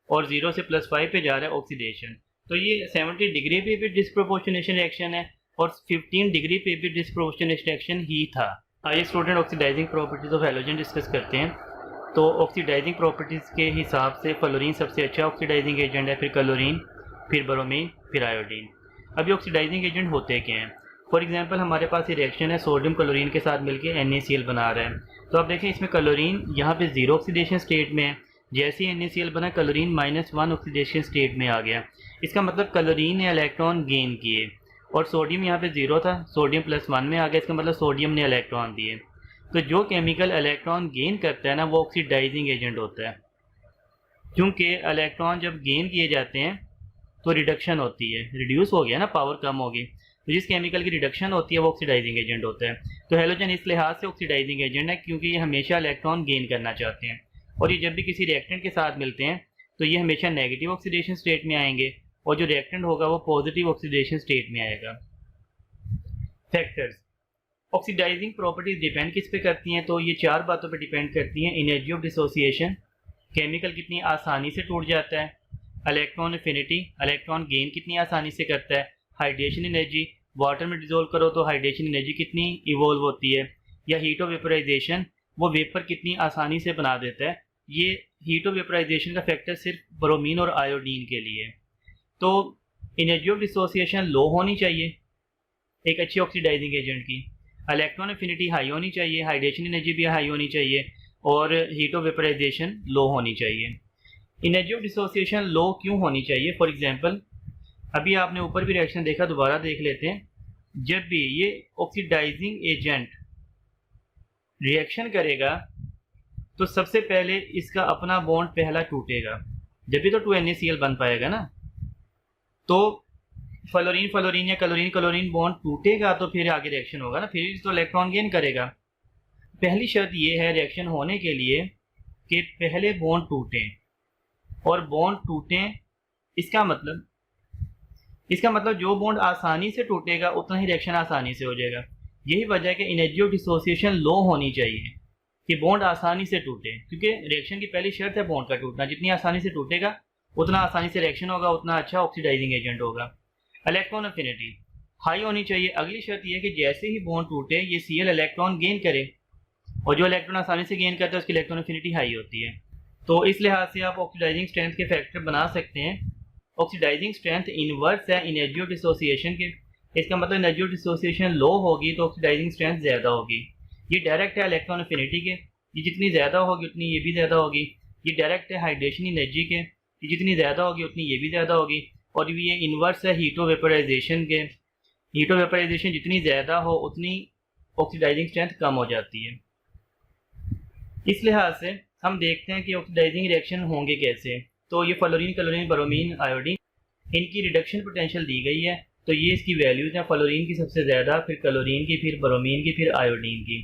और 0 से +5 पे जा रहा है ऑक्सीडेशन। तो ये 70 डिग्री पे भी डिस्प्रोपोर्शनेशन रिएक्शन है और 15 डिग्री पे भी डिस्प्रोपोर्शनेशन रिएक्शन ही था। आइए student oxidising properties of halogen discuss करते हैं। तो ऑक्सीडाइजिंग प्रॉपर्टीज़ के हिसाब से फ्लोरीन सबसे अच्छा ऑक्सीडाइजिंग एजेंट है, फिर क्लोरीन, फिर ब्रोमीन, फिर आयोडीन। अब ये ऑक्सीडाइजिंग एजेंट होते क्या हैं? फॉर एग्जांपल हमारे पास ये रिएक्शन है, सोडियम क्लोरीन के साथ मिलकर NaCl बना रहा है। तो आप देखें इसमें क्लोरीन यहाँ पे 0 ऑक्सीडेशन स्टेट में है, जैसे ही NaCl बना क्लोरीन -1 ऑक्सीडेशन स्टेट में आ गया। इसका मतलब क्लोरीन ने इलेक्ट्रॉन गेन किए और सोडियम यहाँ पे 0 था, सोडियम +1 में आ गया, इसका मतलब सोडियम ने इलेक्ट्रॉन दिए। तो जो केमिकल इलेक्ट्रॉन गेन करता है ना वो ऑक्सीडाइजिंग एजेंट होता है, क्योंकि इलेक्ट्रॉन जब गेन किए जाते हैं तो रिडक्शन होती है, रिड्यूस हो गया ना, पावर कम होगी, तो जिस केमिकल की रिडक्शन होती है वो ऑक्सीडाइजिंग एजेंट होता है। तो हैलोजन इस लिहाज से ऑक्सीडाइजिंग एजेंट है क्योंकि ये हमेशा इलेक्ट्रॉन गेन करना चाहते हैं, और ये जब भी किसी रिएक्टेंट के साथ मिलते हैं तो ये हमेशा नेगेटिव ऑक्सीडेशन स्टेट में आएंगे और जो रिएक्टेंट होगा वो पॉजिटिव ऑक्सीडेशन स्टेट में आएगा। फैक्टर्स, ऑक्सीडाइजिंग प्रॉपर्टीज डिपेंड किस पे करती हैं? तो ये 4 बातों पे डिपेंड करती हैं। एनर्जी ऑफ डिसोसिएशन, केमिकल कितनी आसानी से टूट जाता है। इलेक्ट्रॉन एफिनिटी, इलेक्ट्रॉन गेन कितनी आसानी से करता है। हाइड्रेशन एनर्जी, वाटर में डिजोल्व करो तो हाइड्रेशन एनर्जी कितनी इवॉल्व होती है। या हीट ऑफ वेपराइजेशन वो वेपर कितनी आसानी से बना देता है। ये हीट ऑफ वेपराइजेशन का फैक्टर सिर्फ ब्रोमीन और आयोडीन के लिए है। तो एनर्जी ऑफ डिसोसिएशन लो होनी चाहिए एक अच्छी ऑक्सीडाइजिंग एजेंट की, इलेक्ट्रॉन एफिनिटी हाई होनी चाहिए, हाइड्रेशन एनर्जी भी हाई होनी चाहिए, और हीट ऑफ वेपराइजेशन लो होनी चाहिए। एनर्जी ऑफ डिसोसिएशन लो क्यों होनी चाहिए? फॉर एग्जांपल अभी आपने ऊपर भी रिएक्शन देखा, दोबारा देख लेते हैं। जब भी ये ऑक्सीडाइजिंग एजेंट रिएक्शन करेगा तो सबसे पहले इसका अपना बॉन्ड पहला टूटेगा, जब भी तो 2NaCl बन पाएगा ना। तो फ्लोरीन फ्लोरीन या क्लोरीन क्लोरीन बॉन्ड टूटेगा तो फिर आगे रिएक्शन होगा ना, फिर तो इलेक्ट्रॉन गेन करेगा। पहली शर्त ये है रिएक्शन होने के लिए कि पहले बॉन्ड टूटें, और बॉन्ड टूटें इसका मतलब जो बॉन्ड आसानी से टूटेगा उतना ही रिएक्शन आसानी से हो जाएगा। यही वजह है कि एनर्जी ऑफ डिसोसिएशन लो होनी चाहिए कि बॉन्ड आसानी से टूटे, क्योंकि रिएक्शन की पहली शर्त है बॉन्ड का टूटना। जितनी आसानी से टूटेगा उतना आसानी से रिएक्शन होगा, उतना अच्छा ऑक्सीडाइजिंग एजेंट होगा। इलेक्ट्रॉन एफिनिटी हाई होनी चाहिए। अगली शर्त यह है कि जैसे ही बॉन्ड टूटे ये Cl इलेक्ट्रॉन गेन करे, और जो इलेक्ट्रॉन आसानी से गेन करता है उसकी इलेक्ट्रॉन एफिनिटी हाई होती है। तो इस लिहाज से आप ऑक्सीडाइजिंग स्ट्रेंथ के फैक्टर बना सकते हैं। ऑक्सीडाइजिंग स्ट्रेंथ इनवर्स है एनर्जी ऑफ डिसोसिएशन के। इसका मतलब एनर्जी ऑफ डिसोसिएशन लो होगी तो ऑक्सीडाइजिंग स्ट्रेंथ ज़्यादा होगी। ये डायरेक्ट है इलेक्ट्रॉन एफिनिटी के, ये जितनी ज़्यादा होगी उतनी ये भी ज़्यादा होगी। ये डायरेक्ट है हाइड्रेशन एनर्जी के, ये जितनी ज़्यादा होगी उतनी ये भी ज़्यादा होगी। और ये इन्वर्स है हीट ऑफ वेपराइजेशन के। हीट ऑफ वेपराइजेशन जितनी ज़्यादा हो उतनी ऑक्सीडाइजिंग स्ट्रेंथ कम हो जाती है। इस लिहाज से हम देखते हैं कि ऑक्सीडाइजिंग रिएक्शन होंगे कैसे। तो ये फ्लोरीन क्लोरीन ब्रोमीन आयोडीन, इनकी रिडक्शन पोटेंशियल दी गई है। तो ये इसकी वैल्यूज़ हैं, फ्लोरीन की सबसे ज़्यादा, फिर क्लोरीन की, फिर ब्रोमीन की, फिर आयोडीन की।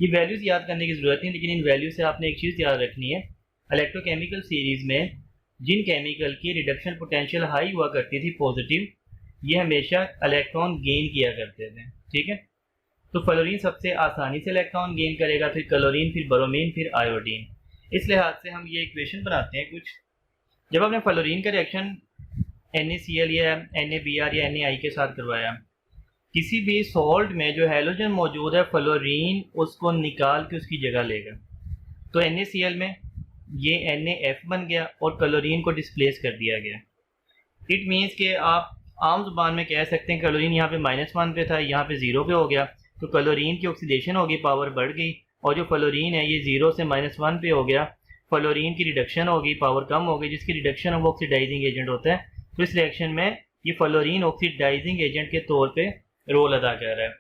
ये वैल्यूज़ याद करने की ज़रूरत नहीं, लेकिन इन वैल्यू से आपने एक चीज़ याद रखनी है। इलेक्ट्रोकेमिकल सीरीज़ में जिन केमिकल की रिडक्शन पोटेंशियल हाई हुआ करती थी पॉजिटिव, ये हमेशा इलेक्ट्रॉन गेन किया करते थे। ठीक है, तो फ्लोरीन सबसे आसानी से इलेक्ट्रॉन गेन करेगा, फिर क्लोरीन, फिर ब्रोमीन, फिर आयोडीन। इस लिहाज से हम ये इक्वेशन बनाते हैं कुछ। जब आपने फ्लोरीन का रिएक्शन NaCl या NaBr या Na के साथ करवाया, किसी भी सॉल्ट में जो हैलोजन मौजूद है फ्लोरीन उसको निकाल के उसकी जगह लेगा। तो NaCl में ये NaF बन गया और क्लोरीन को डिस्प्लेस कर दिया गया। इट मीन्स कि आप आम जुबान में कह सकते हैं क्लोरीन यहाँ पे -1 पे था, यहाँ पे 0 पे हो गया, तो क्लोरीन की ऑक्सीडेशन होगी, पावर बढ़ गई, और जो फ्लोरीन है ये 0 से -1 पे हो गया। फ्लोरीन की रिडक्शन होगी, पावर कम हो गई, जिसकी रिडक्शन वो ऑक्सीडाइजिंग एजेंट होता है। तो इस रिएक्शन में ये फ्लोरीन ऑक्सीडाइजिंग एजेंट के तौर पे रोल अदा कर रहा है।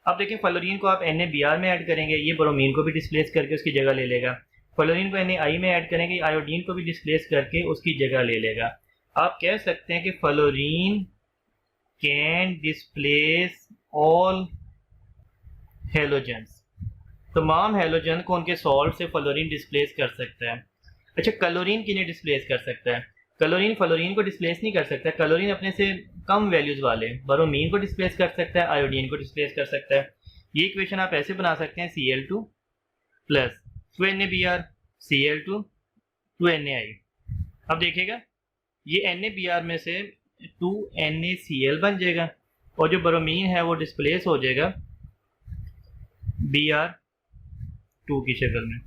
अब देखिए फ्लोरीन को आप NaBr में ऐड करेंगे, ये ब्रोमीन को भी डिस्प्लेस करके उसकी जगह ले लेगा। फ्लोरीन को NaI में ऐड करेंगे, आयोडीन को भी डिस्प्लेस करके उसकी जगह ले लेगा। आप कह सकते हैं कि fluorine can displace all halogens. तमाम हैलोजन को उनके सॉल्ट से फ्लोरीन डिस्प्लेस कर सकता है। अच्छा, क्लोरीन किन्हें डिस्प्लेस कर सकता है? क्लोरीन फ्लोरीन को डिस्प्लेस नहीं कर सकता। क्लोरीन अपने से कम वैल्यूज़ वाले ब्रोमीन को डिस्प्लेस कर सकता है, आयोडीन को डिस्प्लेस कर सकता है। ये इक्वेशन आप ऐसे बना सकते हैं Cl2 plus 2NaBr Cl2 2NaI। अब देखिएगा ये NaBr में से 2NaCl बन जाएगा, और जो ब्रोमीन है वो डिस्प्लेस हो जाएगा Br2 की शक्ल में।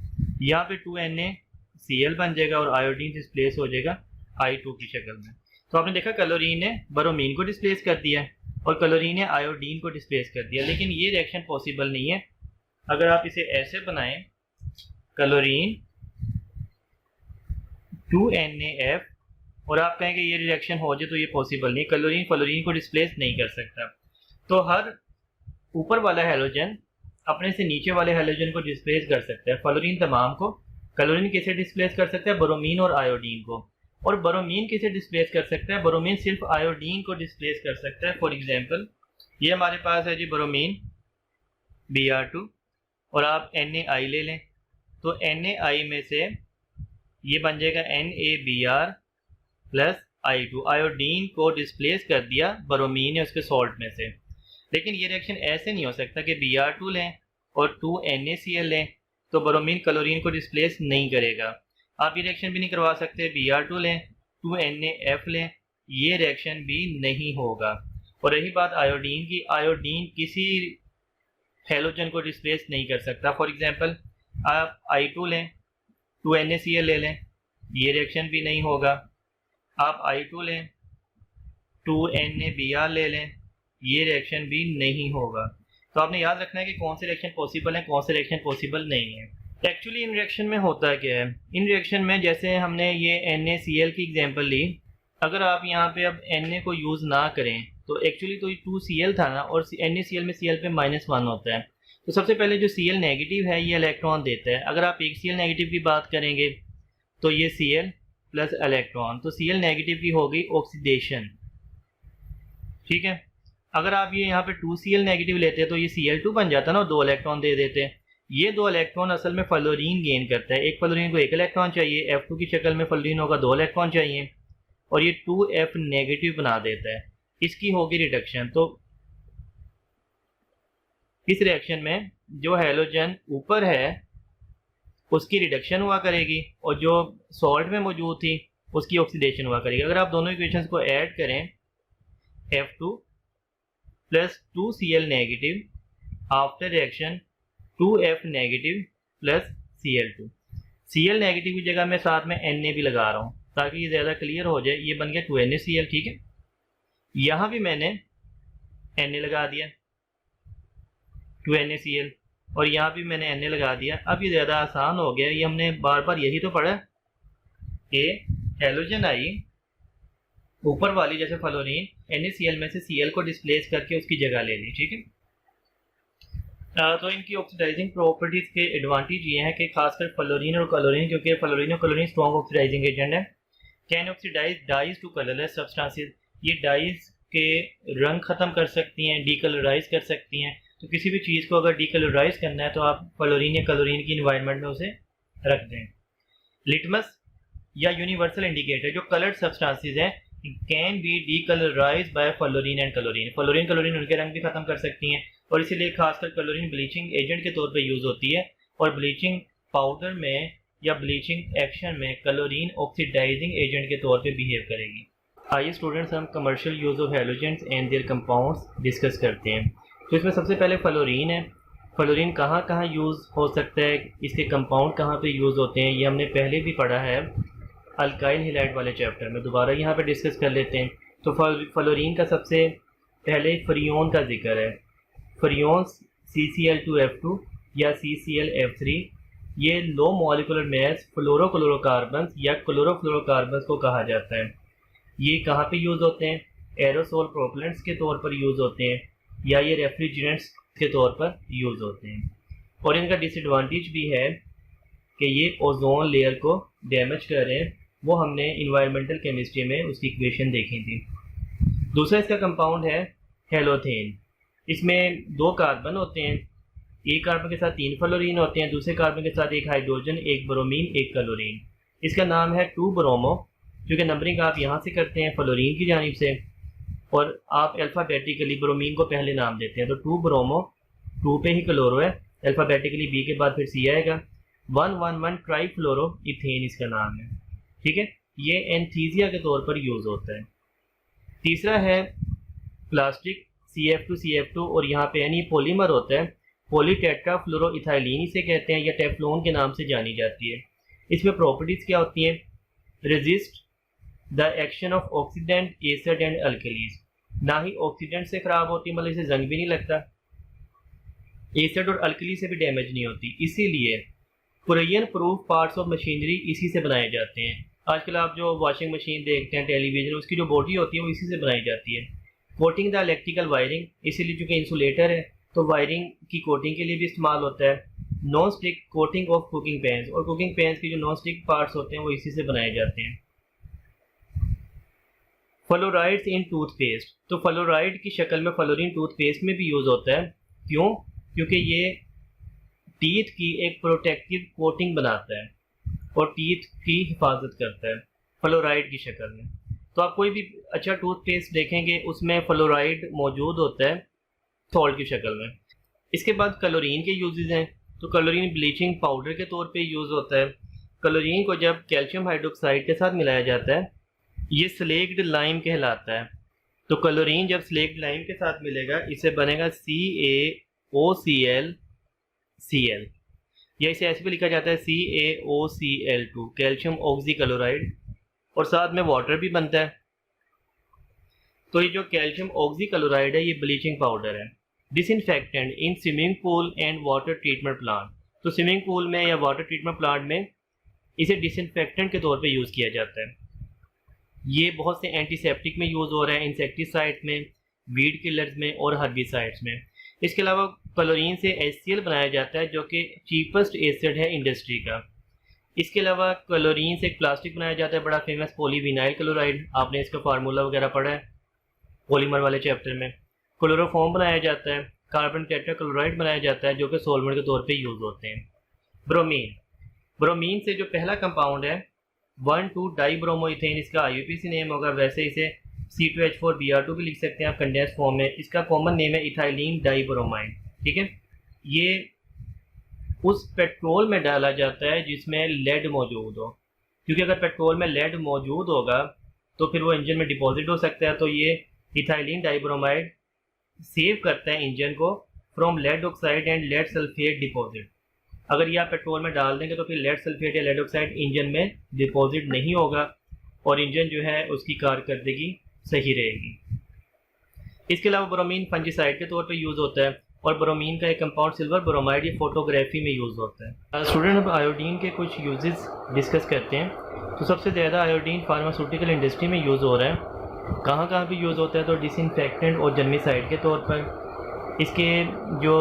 यहाँ पे 2NaCl बन जाएगा और आयोडीन डिस्प्लेस हो जाएगा I2 की शक्ल में। तो आपने देखा क्लोरीन ने ब्रोमीन को डिस्प्लेस कर दिया और क्लोरीन ने आयोडीन को डिस्प्लेस कर दिया, लेकिन ये रिएक्शन पॉसिबल नहीं है। अगर आप इसे ऐसे बनाएं, क्लोरीन 2NaF, और आप कहेंगे ये रिएक्शन हो जाए, तो ये पॉसिबल नहीं। क्लोरीन फ्लोरीन को डिस्प्लेस नहीं कर सकता। तो हर ऊपर वाला हैलोजन अपने से नीचे वाले हैलोजन को डिस्प्लेस कर सकता है। फ्लोरीन तमाम को, क्लोरीन किसे डिस्प्लेस कर सकता है? ब्रोमीन और आयोडीन को। और ब्रोमीन किसे डिस्प्लेस कर सकता है? ब्रोमीन सिर्फ आयोडीन को डिस्प्लेस कर सकता है। फॉर एग्जांपल ये हमारे पास है जी ब्रोमीन Br2, और आप NaI ले लें, तो NaI में से ये बन जाएगा NaBr प्लस I2। आयोडीन को डिस्प्लेस कर दिया ब्रोमीन ने उसके सॉल्ट में से। लेकिन ये रिएक्शन ऐसे नहीं हो सकता कि Br2 लें और 2NaCl लें तो ब्रोमीन क्लोरीन को डिस्प्लेस नहीं करेगा। आप ये रिएक्शन भी नहीं करवा सकते, Br2 लें 2NaF लें, ये रिएक्शन भी नहीं होगा। और रही बात आयोडीन की, आयोडीन किसी हेलोजन को डिस्प्लेस नहीं कर सकता। फॉर एग्जांपल आप I2 लें, 2NaCl ले लें, ये रिएक्शन भी नहीं होगा। आप I2 लें, 2NaBr ले लें, ये रिएक्शन भी नहीं होगा। तो आपने याद रखना है कि कौन से रिएक्शन पॉसिबल है, कौन से रिएक्शन पॉसिबल नहीं है। एक्चुअली इन रिएक्शन में होता क्या है, इन रिएक्शन में जैसे हमने ये NaCl की एग्जांपल ली, अगर आप यहाँ पे अब Na को यूज़ ना करें तो एक्चुअली तो 2Cl था ना, और NaCl में Cl पे -1 होता है। तो सबसे पहले जो Cl नेगेटिव है ये इलेक्ट्रॉन देता है। अगर आप एक Cl नेगेटिव की बात करेंगे तो ये Cl प्लस इलेक्ट्रॉन, तो Cl नेगेटिव की होगी ऑक्सीडेशन, ठीक है। अगर आप ये यहाँ पे 2Cl नेगेटिव लेते हैं तो ये Cl2 बन जाता है ना, और 2 इलेक्ट्रॉन दे देते हैं। ये 2 इलेक्ट्रॉन असल में फ्लोरीन गेन करता है। एक फ्लोरीन को 1 इलेक्ट्रॉन चाहिए, F2 की शक्ल में फ्लोरीन होगा 2 इलेक्ट्रॉन चाहिए, और ये 2F नेगेटिव बना देता है। इसकी होगी रिडक्शन। तो इस रिएक्शन में जो हैलोजन ऊपर है उसकी रिडक्शन हुआ करेगी, और जो सॉल्ट में मौजूद थी उसकी ऑक्सीडेशन हुआ करेगी। अगर आप दोनों इक्वेशंस को ऐड करें, F2 plus 2Cl negative after reaction 2F negative plus Cl2। Cl negative की जगह मैं साथ में Na भी लगा रहा हूँ ताकि ये ज़्यादा क्लियर हो जाए। ये बन गया 2NaCl, ठीक है। यहाँ भी मैंने Na लगा दिया 2NaCl, और यहाँ भी मैंने Na लगा दिया। अब ये ज़्यादा आसान हो गया। ये हमने बार बार यही तो पढ़ा कि हैलोजन आई ऊपर वाली जैसे फ्लोरीन NaCl में से Cl को डिस्प्लेस करके उसकी जगह ले ली, ठीक है। तो इनकी ऑक्सीडाइजिंग प्रॉपर्टीज़ के एडवांटेज ये हैं कि खासकर फ्लोरीन और क्लोरीन, क्योंकि फ्लोरीन और क्लोरीन स्ट्रॉन्ग ऑक्सीडाइजिंग एजेंट है, can oxidise dyes to colourless substances. ये डाइज के रंग ख़त्म कर सकती हैं, डीकलराइज कर सकती हैं। तो किसी भी चीज़ को अगर डीकलराइज करना है तो आप फ्लोरीन या क्लोरीन की इन्वायरमेंट में उसे रख दें। लिटमस या यूनिवर्सल इंडिकेटर, जो कलर्ड सब्सटेंसेस हैं, can be decolourised by fluorine and chlorine. Fluorine chlorine उनके रंग भी ख़त्म कर सकती हैं, और इसीलिए खासकर क्लोरीन ब्लीचिंग एजेंट के तौर पे यूज़ होती है, और ब्लीचिंग पाउडर में या ब्लीचिंग एक्शन में क्लोरीन ऑक्सीडाइजिंग एजेंट के तौर पे बिहेव करेगी। आइए स्टूडेंट्स, हम commercial use of halogens and their compounds discuss करते हैं। तो इसमें सबसे पहले फ्लोरीन है। फ्लोरीन कहाँ कहाँ यूज़ हो सकता है, इसके कंपाउंड कहाँ पे यूज़ होते हैं, ये हमने पहले भी पढ़ा है अल्काइल हैलाइड वाले चैप्टर में। दोबारा यहाँ पे डिस्कस कर लेते हैं। तो फ्लोरीन का सबसे पहले फ्रियोन का जिक्र है। फ्रियोन्स CCl2F2 या CClF3, ये लो मॉलिकुलर मास फ्लोरोक्लोरोकार्बन्स या क्लोरोफ्लोरोकार्बन्स को कहा जाता है। ये कहाँ पे यूज़ होते हैं, एरोसोल प्रोपेलेंट्स के तौर पर यूज़ होते हैं, या ये रेफ्रिजरेंट्स के तौर पर यूज़ होते हैं। और इनका डिसएडवांटेज भी है कि ये ओजोन लेयर को डैमेज कर रहे हैं। वो हमने इन्वायरमेंटल केमिस्ट्री में उसकी इक्वेशन देखी थी। दूसरा इसका कंपाउंड है हेलोथेन। इसमें 2 कार्बन होते हैं, एक कार्बन के साथ 3 फ्लोरीन होते हैं, दूसरे कार्बन के साथ 1 हाइड्रोजन, 1 ब्रोमीन, 1 क्लोरीन। इसका नाम है 2 ब्रोमो, क्योंकि नंबरिंग आप यहाँ से करते हैं फ्लोरीन की जानिब से, और आप अल्फ़ाबेटिकली ब्रोमीन को पहले नाम देते हैं। तो 2 ब्रोमो, 2 पे ही क्लोरो है, अल्फ़ाबेटिकली B के बाद फिर C आएगा। 111 ट्राईफ्लोरो इथेन इसका नाम है, ठीक है। ये एंथीसिया के तौर पर यूज़ होता है। तीसरा है प्लास्टिक CF2CF2, और यहाँ पे यानी पॉलीमर होता है, पॉलीटेट्राफ्लोरोइथाइलिन इसे कहते हैं, या टेफ्लॉन के नाम से जानी जाती है। इसमें प्रॉपर्टीज़ क्या होती हैं, resist the action of oxidant, acid and alkalis. ना ही ऑक्सीडेंट से ख़राब होती, मतलब इसे जंग भी नहीं लगता, एसिड और अल्कली से भी डैमेज नहीं होती। इसीलिए कुरियन प्रूफ पार्ट्स ऑफ मशीनरी इसी से बनाए जाते हैं। आजकल आप जो वॉशिंग मशीन देखते हैं, टेलीविज़न, उसकी जो बॉडी होती है वो इसी से बनाई जाती है। कोटिंग द इलेक्ट्रिकल वायरिंग, इसीलिए चूँकि इंसुलेटर है तो वायरिंग की कोटिंग के लिए भी इस्तेमाल होता है। Non stick coating of cooking pans, और कुकिंग पैंस के जो नॉन स्टिक पार्ट्स होते हैं वो इसी से बनाए जाते हैं। फ्लोराइड्स इन टूथपेस्ट, तो फ्लोराइड की शक्ल में फ्लोरीन टूथपेस्ट में भी यूज़ होता है। क्यों? क्योंकि ये टीथ की एक प्रोटेक्टिव कोटिंग बनाता है और टीथ की हिफाजत करता है फ्लोराइड की शक्ल में। तो आप कोई भी अच्छा टूथपेस्ट देखेंगे उसमें फ्लोराइड मौजूद होता है सॉल्ट की शक्ल में। इसके बाद क्लोरीन के यूजेस हैं। तो क्लोरीन ब्लीचिंग पाउडर के तौर पे यूज़ होता है। क्लोरीन को जब कैल्शियम हाइड्रोक्साइड के साथ मिलाया जाता है ये स्लेक्ड लाइम कहलाता है। तो क्लोरीन जब स्लेक्ड लाइम के साथ मिलेगा इसे बनेगा CaCl, OClCl, या इसे ऐसे भी लिखा जाता है CaOCl2, कैल्शियम ऑक्सीक्लोराइड, और साथ में वाटर भी बनता है। तो ये जो कैल्शियम ऑक्सीक्लोराइड है ये ब्लीचिंग पाउडर है। Disinfectant in swimming pool and water treatment plant, तो स्विमिंग पूल में या वाटर ट्रीटमेंट प्लांट में इसे डिसइंफेक्टेंट के तौर पे यूज़ किया जाता है। ये बहुत से एंटीसेप्टिक में यूज़ हो रहा है, इंसेक्टिसाइड में, वीड किलर्स में और हर्बिसाइड्स में। इसके अलावा क्लोरीन से HCl बनाया जाता है जो कि चीपेस्ट एसिड है इंडस्ट्री का। इसके अलावा क्लोरीन से एक प्लास्टिक बनाया जाता है बड़ा फेमस, पॉलीविनाइल क्लोराइड, आपने इसका फार्मूला वगैरह पढ़ा है पॉलीमर वाले चैप्टर में। क्लोरोफॉर्म बनाया जाता है, कार्बन टेट्राक्लोराइड बनाया जाता है जो कि सॉल्वेंट के तौर पे यूज़ होते हैं। ब्रोमीन, ब्रोमीन से जो पहला कंपाउंड है 1,2-डाइब्रोमोइथेन, इसका IUPAC नेम होगा, वैसे इसे C2H4Br2 भी लिख सकते हैं आप कंडेंस फॉर्म में। इसका कॉमन नेम है इथाइलिन डाइब्रोमाइड, ठीक है। ये उस पेट्रोल में डाला जाता है जिसमें लेड मौजूद हो, क्योंकि अगर पेट्रोल में लेड मौजूद होगा तो फिर वो इंजन में डिपॉजिट हो सकता है। तो ये इथाइलिन डाइब्रोमाइड सेव करता है इंजन को from lead oxide and lead sulphate deposit. अगर ये आप पेट्रोल में डाल देंगे तो फिर लेड सल्फेट या लेड ऑक्साइड इंजन में डिपॉजिट नहीं होगा और इंजन जो है उसकी कारकर्दगी सही रहेगी। इसके अलावा ब्रोमीन फंजीसाइड के तौर पे यूज़ होता है, और ब्रोमीन का एक कंपाउंड सिल्वर ब्रोमाइड ये फोटोग्राफी में यूज़ होता है। स्टूडेंट, अब आयोडीन के कुछ यूजेस डिस्कस करते हैं। तो सबसे ज़्यादा आयोडीन फार्मास्यूटिकल इंडस्ट्री में यूज़ हो रहा है। कहाँ कहाँ भी यूज़ होता है, तो डिसइंफेक्टेंट और जर्मिसाइड के तौर पर। इसके जो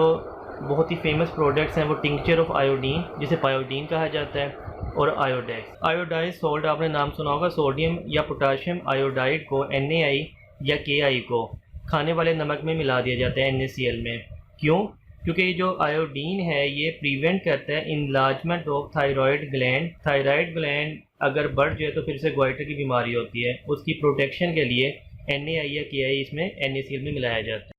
बहुत ही फेमस प्रोडक्ट्स हैं वो टिंक्चर ऑफ आयोडीन, जिसे पायोडीन कहा जाता है, और आयोडेक्स। आयोडाइज सॉल्ट आपने नाम सुना होगा, सोडियम या पोटाशियम आयोडाइड को NaI या KI को खाने वाले नमक में मिला दिया जाता है NaCl में। क्यों? क्योंकि ये जो आयोडीन है ये प्रिवेंट करता है enlargement of thyroid gland. Thyroid gland अगर बढ़ जाए तो फिर से गोइटर की बीमारी होती है, उसकी प्रोटेक्शन के लिए NaI या KI इसमें NaCl में मिलाया जाता है।